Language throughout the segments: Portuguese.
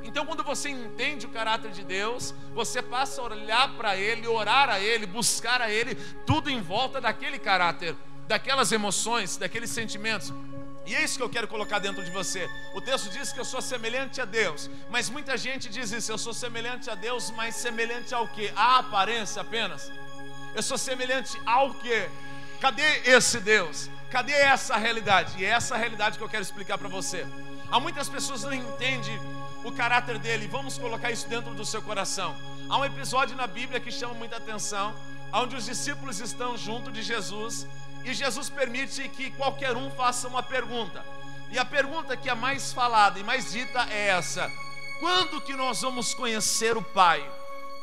Então, quando você entende o caráter de Deus, você passa a olhar para Ele, orar a Ele, buscar a Ele, tudo em volta daquele caráter, daquelas emoções, daqueles sentimentos. E é isso que eu quero colocar dentro de você. O texto diz que eu sou semelhante a Deus, mas muita gente diz isso: eu sou semelhante a Deus, mas semelhante ao quê? À aparência apenas. Eu sou semelhante ao quê? Cadê esse Deus? Cadê essa realidade? E é essa realidade que eu quero explicar para você. Há muitas pessoas que não entendem o caráter dele. Vamos colocar isso dentro do seu coração. Há um episódio na Bíblia que chama muita atenção, onde os discípulos estão junto de Jesus, e Jesus permite que qualquer um faça uma pergunta. E a pergunta que é mais falada e mais dita é essa: quando que nós vamos conhecer o Pai?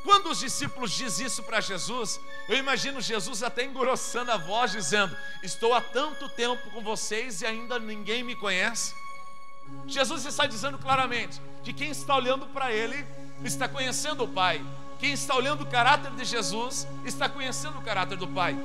Quando os discípulos dizem isso para Jesus, eu imagino Jesus até engrossando a voz, dizendo: estou há tanto tempo com vocês e ainda ninguém me conhece. Jesus está dizendo claramente que quem está olhando para Ele está conhecendo o Pai. Quem está olhando o caráter de Jesus está conhecendo o caráter do Pai.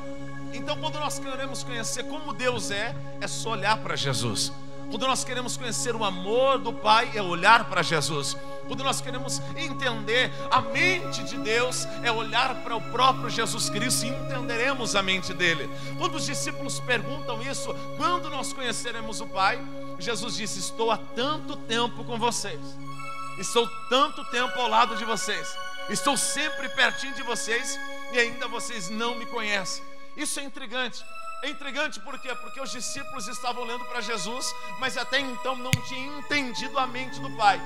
Então, quando nós queremos conhecer como Deus é só olhar para Jesus. Quando nós queremos conhecer o amor do Pai, é olhar para Jesus. Quando nós queremos entender a mente de Deus, é olhar para o próprio Jesus Cristo, e entenderemos a mente dele. Quando os discípulos perguntam isso: quando nós conheceremos o Pai? Jesus disse: estou há tanto tempo com vocês, estou tanto tempo ao lado de vocês, estou sempre pertinho de vocês, e ainda vocês não me conhecem. Isso é intrigante. É intrigante por quê? Porque os discípulos estavam olhando para Jesus, mas até então não tinham entendido a mente do Pai,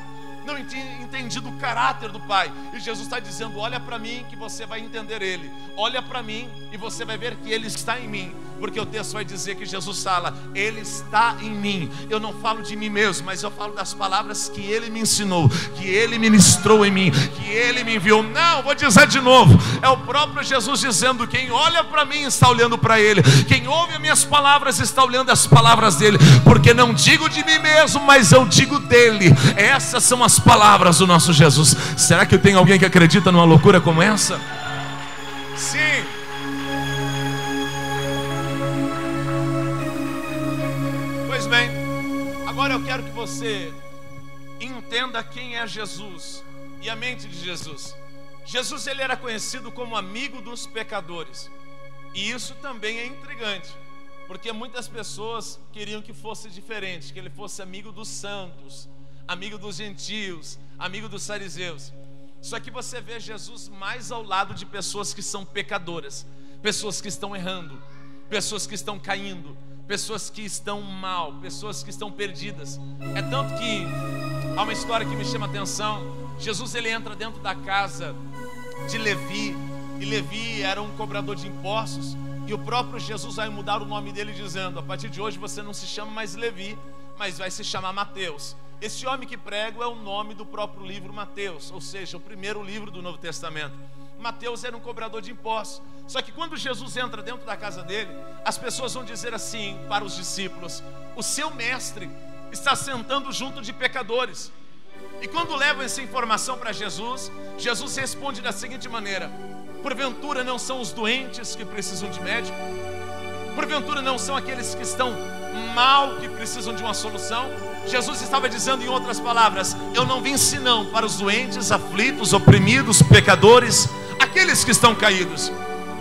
não tinham entendido o caráter do Pai. E Jesus está dizendo: olha para mim que você vai entender Ele. Olha para mim e você vai ver que Ele está em mim. Porque o texto vai dizer que Jesus fala: Ele está em mim. Eu não falo de mim mesmo, mas eu falo das palavras que Ele me ensinou, que Ele ministrou em mim, que Ele me enviou. Não, vou dizer de novo, é o próprio Jesus dizendo: quem olha para mim está olhando para Ele. Quem ouve as minhas palavras está olhando as palavras dEle. Porque não digo de mim mesmo, mas eu digo dEle. Essas são as palavras do nosso Jesus. Será que tem alguém que acredita numa loucura como essa? Sim. Pois bem, agora eu quero que você entenda quem é Jesus e a mente de Jesus. Jesus, ele era conhecido como amigo dos pecadores. E isso também é intrigante, porque muitas pessoas queriam que fosse diferente, que ele fosse amigo dos santos, amigo dos gentios, amigo dos fariseus. Só que você vê Jesus mais ao lado de pessoas que são pecadoras, pessoas que estão errando, pessoas que estão caindo, pessoas que estão mal, pessoas que estão perdidas. É tanto que há uma história que me chama a atenção. Jesus, ele entra dentro da casa de Levi, e Levi era um cobrador de impostos, e o próprio Jesus vai mudar o nome dele, dizendo: a partir de hoje você não se chama mais Levi, mas vai se chamar Mateus. Esse homem que prego é o nome do próprio livro Mateus, ou seja, o primeiro livro do Novo Testamento. Mateus era um cobrador de impostos. Só que quando Jesus entra dentro da casa dele, as pessoas vão dizer assim para os discípulos: o seu mestre está sentando junto de pecadores. E quando levam essa informação para Jesus, Jesus responde da seguinte maneira: porventura não são os doentes que precisam de médico? Porventura não são aqueles que estão mal que precisam de uma solução? Jesus estava dizendo, em outras palavras: eu não vim senão para os doentes, aflitos, oprimidos, pecadores, aqueles que estão caídos.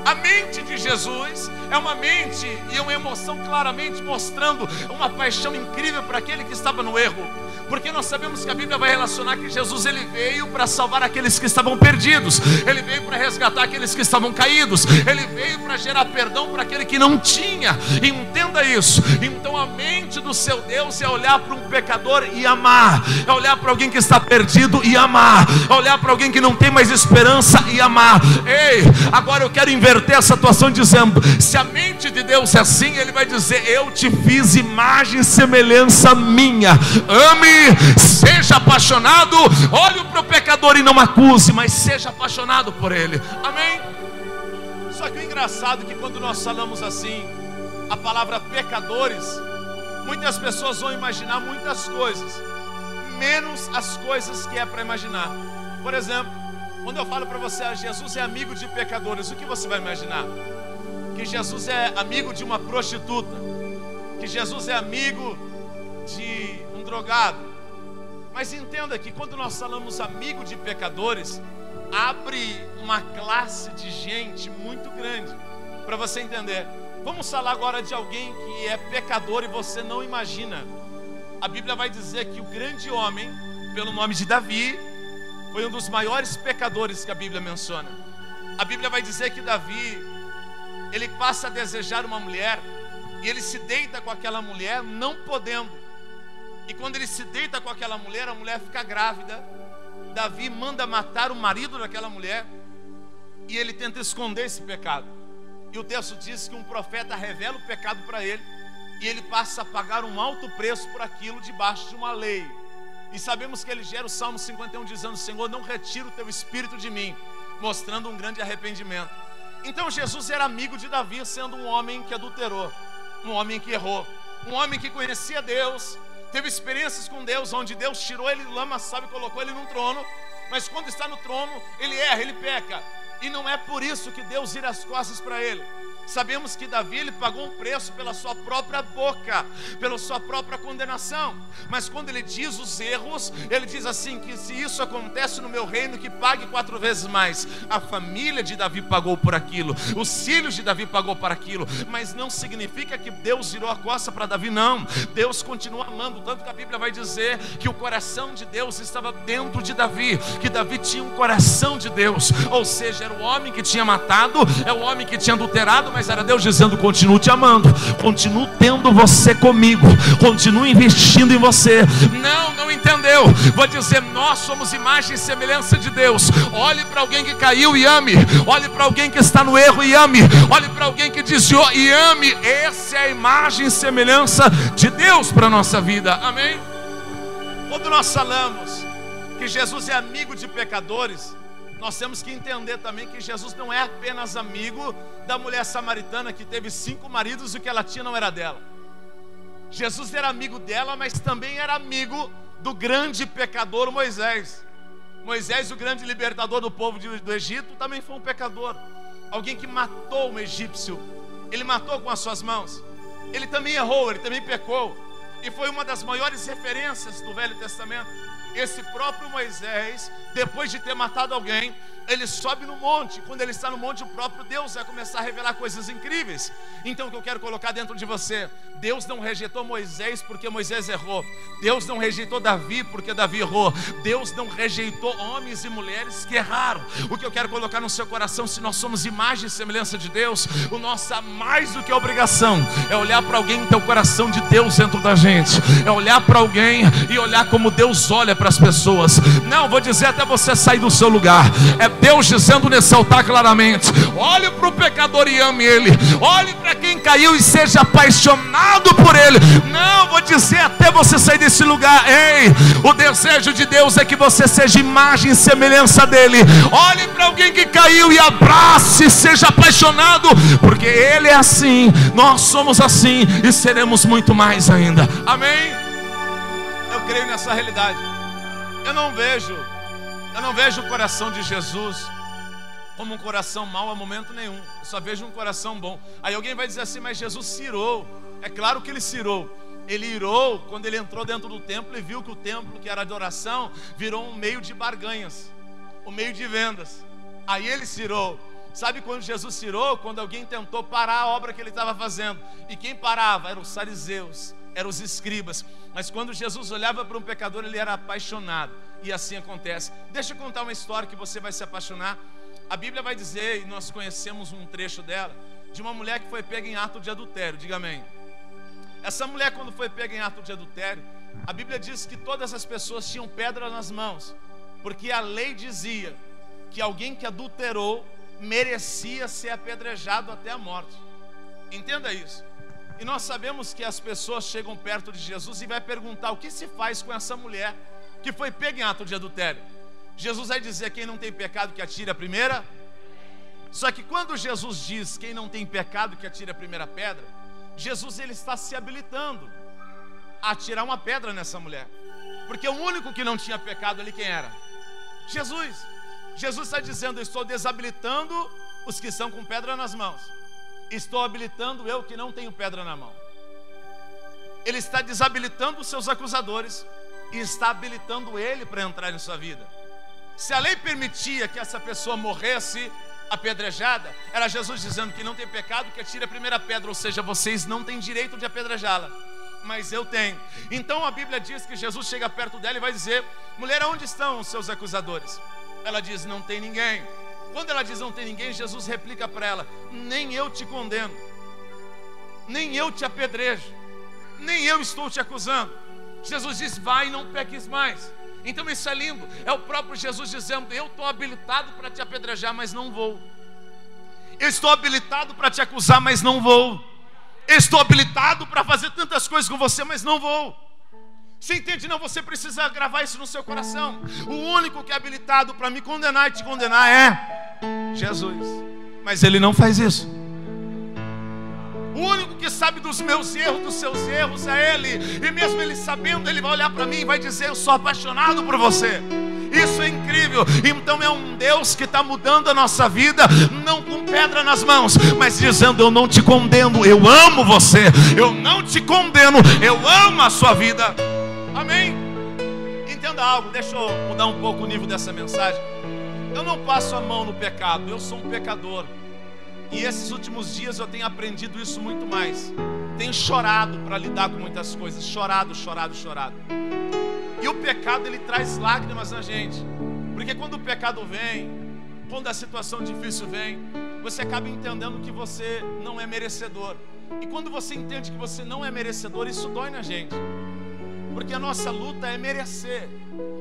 A mente de Jesus é uma mente e uma emoção claramente mostrando uma paixão incrível para aquele que estava no erro. Porque nós sabemos que a Bíblia vai relacionar que Jesus, ele veio para salvar aqueles que estavam perdidos, ele veio para resgatar aqueles que estavam caídos, ele veio para gerar perdão para aquele que não tinha. Entenda isso. Então a mente do seu Deus é olhar para um pecador e amar, é olhar para alguém que está perdido e amar, é olhar para alguém que não tem mais esperança e amar. Ei, agora eu quero inverter essa situação dizendo: se a mente de Deus é assim, ele vai dizer: eu te fiz imagem e semelhança minha. Ame, seja apaixonado, olhe para o pecador e não acuse, mas seja apaixonado por ele. Amém? Só que o engraçado é que quando nós falamos assim, a palavra pecadores, muitas pessoas vão imaginar muitas coisas, menos as coisas que é para imaginar. Por exemplo, quando eu falo para você: Jesus é amigo de pecadores, o que você vai imaginar? Que Jesus é amigo de uma prostituta, que Jesus é amigo de um drogado, Mas entenda que quando nós falamos amigo de pecadores, abre uma classe de gente muito grande, para você entender. Vamos falar agora de alguém que é pecador e você não imagina. A Bíblia vai dizer que o grande homem, pelo nome de Davi, foi um dos maiores pecadores que a Bíblia menciona. A Bíblia vai dizer que Davi, ele passa a desejar uma mulher, e ele se deita com aquela mulher não podendo. E quando ele se deita com aquela mulher, a mulher fica grávida. Davi manda matar o marido daquela mulher, e ele tenta esconder esse pecado. E o texto diz que um profeta revela o pecado para ele, e ele passa a pagar um alto preço por aquilo debaixo de uma lei. E sabemos que ele gera o Salmo 51 dizendo: Senhor, não retira o teu espírito de mim, mostrando um grande arrependimento. Então Jesus era amigo de Davi, sendo um homem que adulterou, um homem que errou, um homem que conhecia Deus, teve experiências com Deus, onde Deus tirou ele do lamaçal e colocou ele num trono. Mas quando está no trono, ele erra, ele peca. E não é por isso que Deus vira as costas para ele. Sabemos que Davi, ele pagou um preço pela sua própria boca, pela sua própria condenação. Mas quando ele diz os erros, ele diz assim, que se isso acontece no meu reino, que pague 4 vezes mais. A família de Davi pagou por aquilo, os filhos de Davi pagou por aquilo. Mas não significa que Deus virou a costa para Davi, não. Deus continua amando, tanto que a Bíblia vai dizer que o coração de Deus estava dentro de Davi, que Davi tinha um coração de Deus. Ou seja, era o homem que tinha matado, é o homem que tinha adulterado, mas era Deus dizendo: continuo te amando, continuo tendo você comigo, continuo investindo em você. Não entendeu? Vou dizer, nós somos imagem e semelhança de Deus. Olhe para alguém que caiu e ame. Olhe para alguém que está no erro e ame. Olhe para alguém que desviou e ame. Essa é a imagem e semelhança de Deus para a nossa vida. Amém? Quando nós falamos que Jesus é amigo de pecadores, nós temos que entender também que Jesus não é apenas amigo da mulher samaritana que teve 5 maridos e o que ela tinha não era dela. Jesus era amigo dela, mas também era amigo do grande pecador Moisés. Moisés, o grande libertador do povo do Egito, também foi um pecador. Alguém que matou um egípcio. Ele matou com as suas mãos. Ele também errou, ele também pecou. E foi uma das maiores referências do Velho Testamento. Esse próprio Moisés, depois de ter matado alguém, ele sobe no monte. Quando ele está no monte, o próprio Deus vai começar a revelar coisas incríveis. Então o que eu quero colocar dentro de você: Deus não rejeitou Moisés porque Moisés errou. Deus não rejeitou Davi porque Davi errou. Deus não rejeitou homens e mulheres que erraram. O que eu quero colocar no seu coração: se nós somos imagem e semelhança de Deus, o nosso mais do que obrigação é olhar para alguém e ter o coração de Deus dentro da gente. É olhar para alguém e olhar como Deus olha para as pessoas. Não, vou dizer até você sair do seu lugar. É Deus dizendo nesse altar claramente: olhe para o pecador e ame ele. Olhe para quem caiu e seja apaixonado por ele. Não, vou dizer até você sair desse lugar. Ei, o desejo de Deus é que você seja imagem e semelhança dele. Olhe para alguém que caiu e abrace, seja apaixonado, porque ele é assim, nós somos assim e seremos muito mais ainda. Amém? Eu creio nessa realidade. Eu não vejo o coração de Jesus como um coração mau a momento nenhum. Eu só vejo um coração bom. Aí alguém vai dizer assim: mas Jesus se irou. É claro que ele se irou. Ele irou quando ele entrou dentro do templo e viu que o templo, que era de oração, virou um meio de barganhas, um meio de vendas. Aí ele se irou. Sabe quando Jesus se irou? Quando alguém tentou parar a obra que ele estava fazendo. E quem parava? Eram os fariseus, eram os escribas. Mas quando Jesus olhava para um pecador, ele era apaixonado. E assim acontece. Deixa eu contar uma história que você vai se apaixonar. A Bíblia vai dizer, e nós conhecemos um trecho dela, de uma mulher que foi pega em ato de adultério. Diga amém. Essa mulher, quando foi pega em ato de adultério, a Bíblia diz que todas as pessoas tinham pedra nas mãos, porque a lei dizia que alguém que adulterou merecia ser apedrejado até a morte. Entenda isso. E nós sabemos que as pessoas chegam perto de Jesus e vai perguntar: o que se faz com essa mulher que foi pega em ato de adultério? Jesus vai dizer: quem não tem pecado que atire a primeira. Só que quando Jesus diz quem não tem pecado que atire a primeira pedra, Jesus, ele está se habilitando a atirar uma pedra nessa mulher, porque o único que não tinha pecado ali, quem era? Jesus. Jesus está dizendo: eu estou desabilitando os que estão com pedra nas mãos, estou habilitando eu que não tenho pedra na mão. Ele está desabilitando os seus acusadores e está habilitando ele para entrar em sua vida. Se a lei permitia que essa pessoa morresse apedrejada, era Jesus dizendo que não tem pecado que atire a primeira pedra, ou seja, vocês não têm direito de apedrejá-la, mas eu tenho. Então a Bíblia diz que Jesus chega perto dela e vai dizer: mulher, onde estão os seus acusadores? Ela diz: não tem ninguém. Quando ela diz não tem ninguém, Jesus replica para ela: nem eu te condeno, nem eu te apedrejo, nem eu estou te acusando. Jesus diz: vai e não peques mais. Então isso é lindo, é o próprio Jesus dizendo: eu estou habilitado para te apedrejar, mas não vou. Eu estou habilitado para te acusar, mas não vou. Eu estou habilitado para fazer tantas coisas com você, mas não vou. Você entende? Não, você precisa gravar isso no seu coração. O único que é habilitado para me condenar e te condenar é Jesus. Mas Ele não faz isso. O único que sabe dos meus erros, dos seus erros, é Ele. E mesmo Ele sabendo, Ele vai olhar para mim e vai dizer: eu sou apaixonado por você. Isso é incrível. Então é um Deus que está mudando a nossa vida, não com pedra nas mãos, mas dizendo: eu não te condeno, eu amo você. Eu não te condeno, eu amo a sua vida. Amém? Entenda algo, deixa eu mudar um pouco o nível dessa mensagem. Eu não passo a mão no pecado, eu sou um pecador. E esses últimos dias eu tenho aprendido isso muito mais. Tenho chorado para lidar com muitas coisas. Chorado. E o pecado, ele traz lágrimas na gente. Porque quando o pecado vem, quando a situação difícil vem, você acaba entendendo que você não é merecedor. E quando você entende que você não é merecedor, isso dói na gente. Porque a nossa luta é merecer.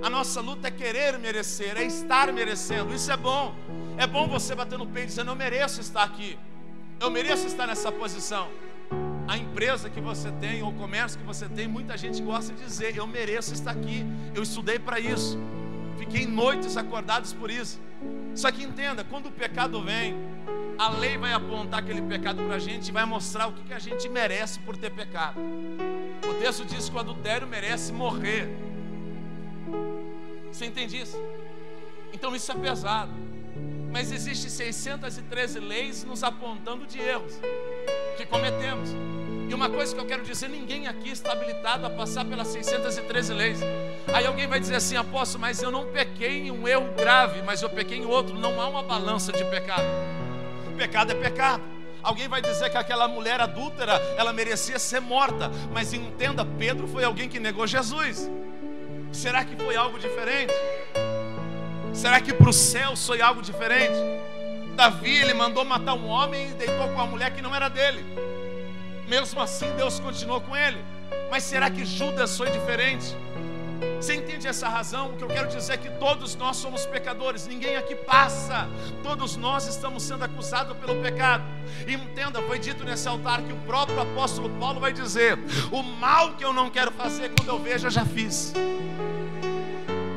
A nossa luta é querer merecer, é estar merecendo. Isso é bom. É bom você bater no peito dizendo: eu mereço estar aqui, eu mereço estar nessa posição. A empresa que você tem, ou o comércio que você tem, muita gente gosta de dizer: eu mereço estar aqui, eu estudei para isso, fiquei noites acordados por isso. Só que entenda, quando o pecado vem, a lei vai apontar aquele pecado para a gente e vai mostrar o que a gente merece por ter pecado. O texto diz que o adultério merece morrer. Você entende isso? Então isso é pesado. Mas existem 613 leis nos apontando de erros que cometemos. E uma coisa que eu quero dizer: ninguém aqui está habilitado a passar pelas 613 leis. Aí alguém vai dizer assim: apóstolo, mas eu não pequei em um erro grave, mas eu pequei em outro. Não há uma balança de pecado. Pecado é pecado. Alguém vai dizer que aquela mulher adúltera, ela merecia ser morta. Mas entenda, Pedro foi alguém que negou Jesus. Será que foi algo diferente? Será que para o céu foi algo diferente? Davi, ele mandou matar um homem e deitou com uma mulher que não era dele. Mesmo assim, Deus continuou com ele. Mas será que Judas foi diferente? Você entende essa razão? O que eu quero dizer é que todos nós somos pecadores. Ninguém aqui passa. Todos nós estamos sendo acusados pelo pecado. E entenda, foi dito nesse altar que o próprio apóstolo Paulo vai dizer: o mal que eu não quero fazer, quando eu vejo, eu já fiz.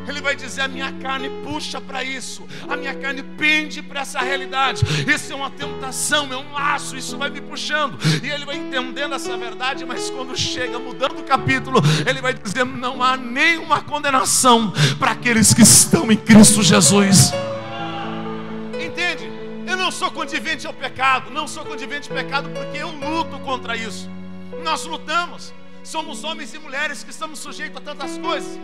Ele vai dizer: a minha carne puxa para isso, a minha carne pende para essa realidade. Isso é uma tentação, é um laço, isso vai me puxando. E ele vai entendendo essa verdade, mas quando chega, mudando o capítulo, ele vai dizer: não há nenhuma condenação para aqueles que estão em Cristo Jesus. Entende? Eu não sou condivente ao pecado, não sou condivente ao pecado porque eu luto contra isso. Nós lutamos, somos homens e mulheres que estamos sujeitos a tantas coisas.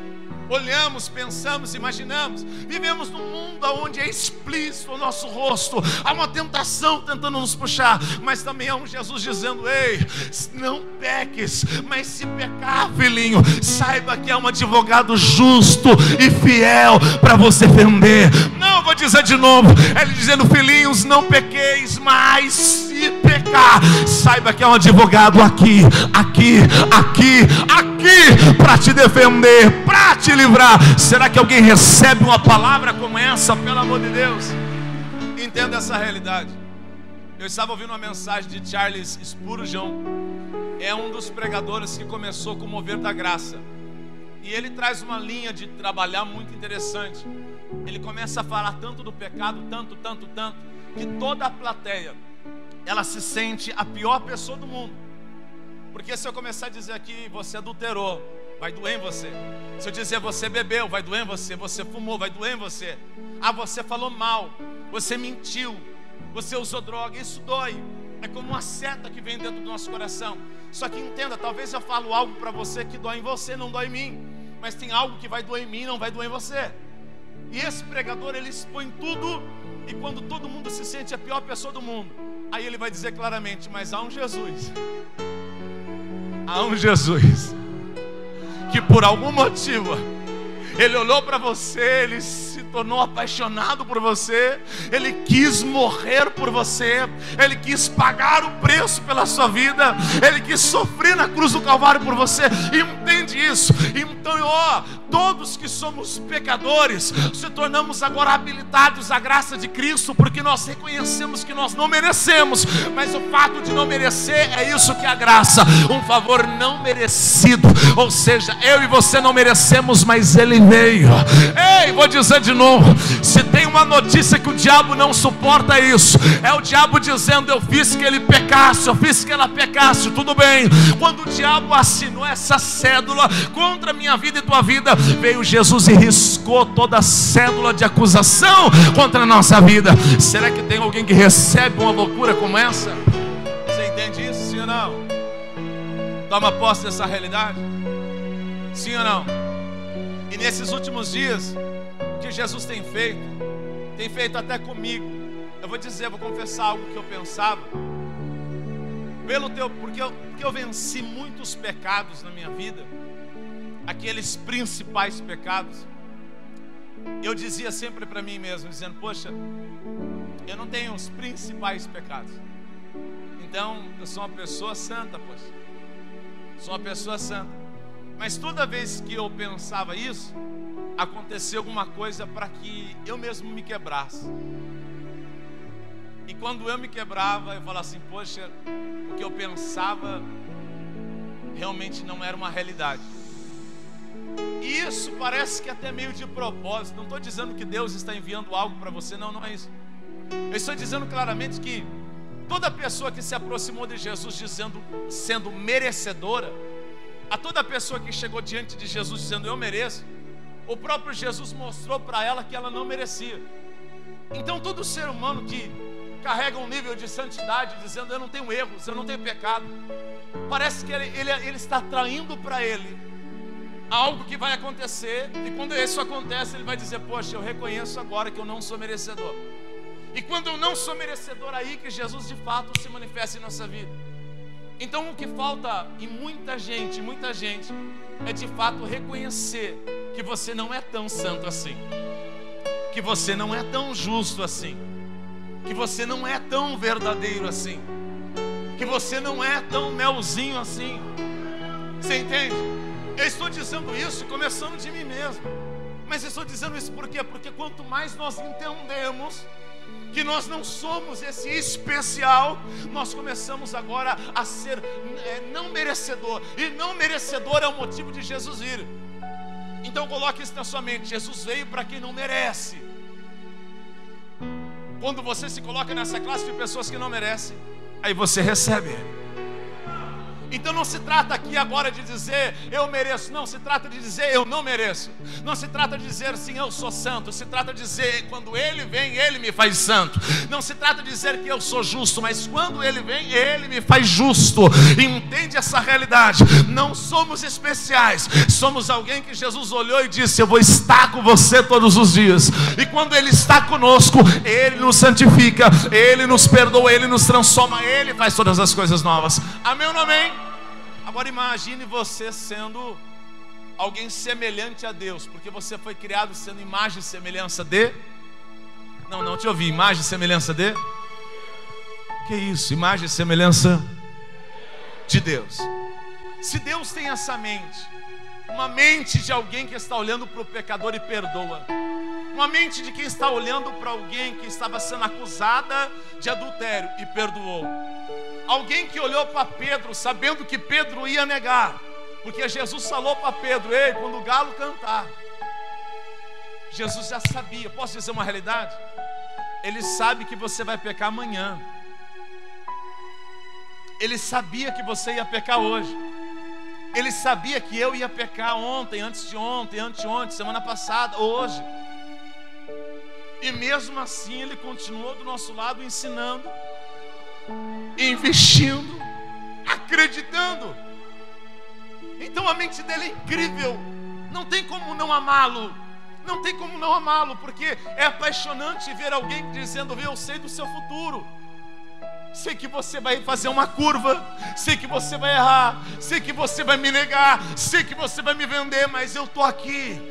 Olhamos, pensamos, imaginamos. Vivemos num mundo onde é explícito o nosso rosto. Há uma tentação tentando nos puxar, mas também há um Jesus dizendo: ei, não peques. Mas se pecar, filhinho, saiba que há um advogado justo e fiel para você defender. Não, vou dizer de novo. Ele dizendo: filhinhos, não pequeis, mas se pecar, saiba que há um advogado aqui para te defender, para te livrar. Será que alguém recebe uma palavra como essa? Pelo amor de Deus, entenda essa realidade. Eu estava ouvindo uma mensagem de Charles Spurgeon. É um dos pregadores que começou com o mover da graça. E ele traz uma linha de trabalhar muito interessante. Ele começa a falar tanto do pecado, tanto, que toda a plateia, ela se sente a pior pessoa do mundo. Porque se eu começar a dizer aqui: você adulterou, vai doer em você. Se eu dizer: você bebeu, vai doer em você. Você fumou, vai doer em você. Ah, você falou mal, você mentiu, você usou droga. Isso dói. É como uma seta que vem dentro do nosso coração. Só que entenda, talvez eu falo algo para você que dói em você, não dói em mim. mas tem algo que vai doer em mim, não vai doer em você. E esse pregador, ele expõe tudo, e quando todo mundo se sente a pior pessoa do mundo, aí ele vai dizer claramente: mas há um Jesus, que por algum motivo ele olhou para você, ele se tornou apaixonado por você, ele quis morrer por você, ele quis pagar o preço pela sua vida, ele quis sofrer na cruz do Calvário por você. Entende isso? Então, todos que somos pecadores se tornamos agora habilitados à graça de Cristo, porque nós reconhecemos que nós não merecemos, mas o fato de não merecer é isso que é a graça, um favor não merecido. Ou seja, eu e você não merecemos, mas Ele veio. Ei, vou dizer de novo: se tem uma notícia que o diabo não suporta, isso é o diabo dizendo: eu fiz que ele pecasse, eu fiz que ela pecasse. Tudo bem, quando o diabo assinou essa cédula contra a minha vida e tua vida, veio Jesus e riscou toda a cédula de acusação contra a nossa vida. Será que tem alguém que recebe uma loucura como essa? Você entende isso, sim ou não? Toma posse dessa realidade, sim ou não? E nesses últimos dias, o que Jesus tem feito até comigo. Eu vou dizer, vou confessar algo que eu pensava. Porque eu venci muitos pecados na minha vida, aqueles principais pecados. Eu dizia sempre para mim mesmo, dizendo: poxa, eu não tenho os principais pecados, então eu sou uma pessoa santa, poxa, sou uma pessoa santa. Mas toda vez que eu pensava isso, acontecia alguma coisa para que eu mesmo me quebrasse. E quando eu me quebrava, eu falava assim: poxa, o que eu pensava realmente não era uma realidade. E isso parece que até meio de propósito. Não estou dizendo que Deus está enviando algo para você, não é isso. Eu estou dizendo claramente que toda pessoa que se aproximou de Jesus sendo merecedora, a toda pessoa que chegou diante de Jesus dizendo: eu mereço, o próprio Jesus mostrou para ela que ela não merecia. Então todo ser humano que carrega um nível de santidade, dizendo: eu não tenho erros, eu não tenho pecado, parece que ele está atraindo para ele algo que vai acontecer. E quando isso acontece, ele vai dizer: poxa, eu reconheço agora que eu não sou merecedor. E quando eu não sou merecedor, aí que Jesus de fato se manifesta em nossa vida. Então o que falta em muita gente é de fato reconhecer que você não é tão santo assim, que você não é tão justo assim, que você não é tão verdadeiro assim, que você não é tão melzinho assim. Você entende? Eu estou dizendo isso começando de mim mesmo, mas eu estou dizendo isso por quê? Porque quanto mais nós entendemos que nós não somos esse especial, nós começamos agora a ser não merecedor, e não merecedor é o motivo de Jesus vir. Então coloque isso na sua mente: Jesus veio para quem não merece. Quando você se coloca nessa classe de pessoas que não merecem, aí você recebe Ele. Então não se trata aqui agora de dizer eu mereço, não, se trata de dizer eu não mereço. Não se trata de dizer sim, eu sou santo. Se trata de dizer quando Ele vem, Ele me faz santo. Não se trata de dizer que eu sou justo, mas quando Ele vem, Ele me faz justo. Entende essa realidade? Não somos especiais, somos alguém que Jesus olhou e disse: eu vou estar com você todos os dias. E quando Ele está conosco, Ele nos santifica, Ele nos perdoa, Ele nos transforma, Ele faz todas as coisas novas. Amém ou não amém? Agora imagine você sendo alguém semelhante a Deus, porque você foi criado sendo imagem e semelhança de... Não te ouvi. Imagem e semelhança de... Que isso? Imagem e semelhança de Deus. Se Deus tem essa mente, uma mente de alguém que está olhando para o pecador e perdoa, uma mente de quem está olhando para alguém que estava sendo acusada de adultério e perdoou, alguém que olhou para Pedro sabendo que Pedro ia negar, porque Jesus falou para Pedro: ei, quando o galo cantar. Jesus já sabia. Posso dizer uma realidade? Ele sabe que você vai pecar amanhã. Ele sabia que você ia pecar hoje. Ele sabia que eu ia pecar ontem, antes de ontem, anteontem, semana passada, hoje. E mesmo assim Ele continuou do nosso lado ensinando, investindo, acreditando. Então a mente dele é incrível. Não tem como não amá-lo. Não tem como não amá-lo, porque é apaixonante ver alguém dizendo: eu sei do seu futuro. Sei que você vai fazer uma curva, sei que você vai errar, sei que você vai me negar, sei que você vai me vender, mas eu estou aqui.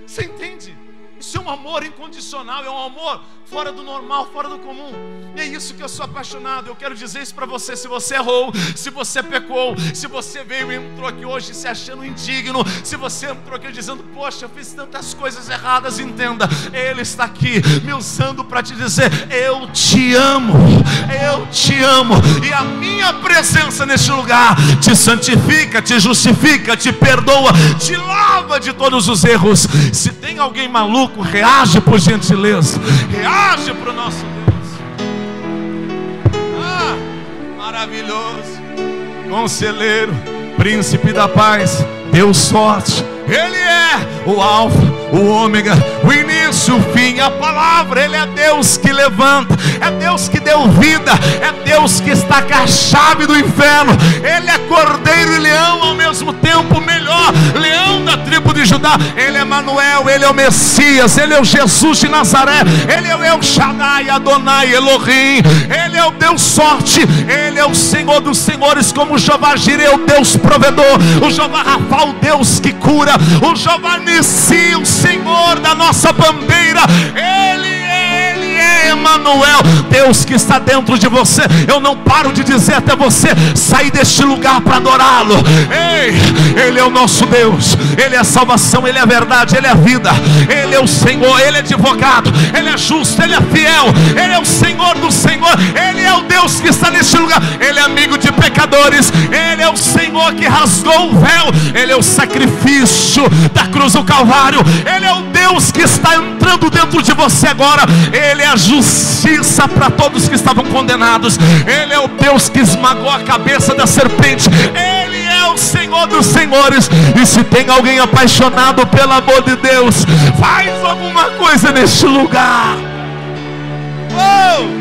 Você entende? Isso é um amor incondicional, é um amor fora do normal, fora do comum. E é isso que eu sou apaixonado. Eu quero dizer isso para você. Se você errou, se você pecou, se você veio e entrou aqui hoje se achando indigno, se você entrou aqui dizendo: poxa, eu fiz tantas coisas erradas, entenda, Ele está aqui me usando para te dizer: eu te amo, eu te amo. E a minha presença neste lugar te santifica, te justifica, te perdoa, te lava de todos os erros. Se tem alguém maluco, reage por gentileza, reage para o nosso Deus. Maravilhoso, Conselheiro, Príncipe da Paz, Deus forte. Ele é o Alfa, o Ômega, o início, o fim, a palavra. Ele é Deus que levanta, é Deus que deu vida, é Deus que está com a chave do inferno. Ele é Cordeiro e Leão ao mesmo tempo, melhor, Leão da tribo de Judá. Ele é Emanuel, Ele é o Messias, Ele é o Jesus de Nazaré, Ele é o El Shaddai, Adonai, Elohim. Ele é o Deus forte, Ele é o Senhor dos senhores, como o Jeová Jireh, o Deus provedor, o Jeová Rafa, o Deus que cura, o Jeová Nissi, o Senhor da nossa bandeira. Ele é Emanuel, Deus que está dentro de você. Eu não paro de dizer até você sair deste lugar para adorá-lo. Ei, Ele é o nosso Deus, Ele é a salvação, Ele é a verdade, Ele é a vida, Ele é o Senhor, Ele é advogado, Ele é justo, Ele é fiel, Ele é o Senhor do Senhor, Ele é o Deus que está neste lugar. Ele é amigo de pecadores, Ele é o Senhor que rasgou o véu, Ele é o sacrifício da cruz do Calvário, Ele é o Deus que está entrando dentro de você agora. Ele é a justiça para todos que estavam condenados, Ele é o Deus que esmagou a cabeça da serpente, Ele é o Senhor dos senhores. E se tem alguém apaixonado pelo amor de Deus, faz alguma coisa neste lugar. Oh!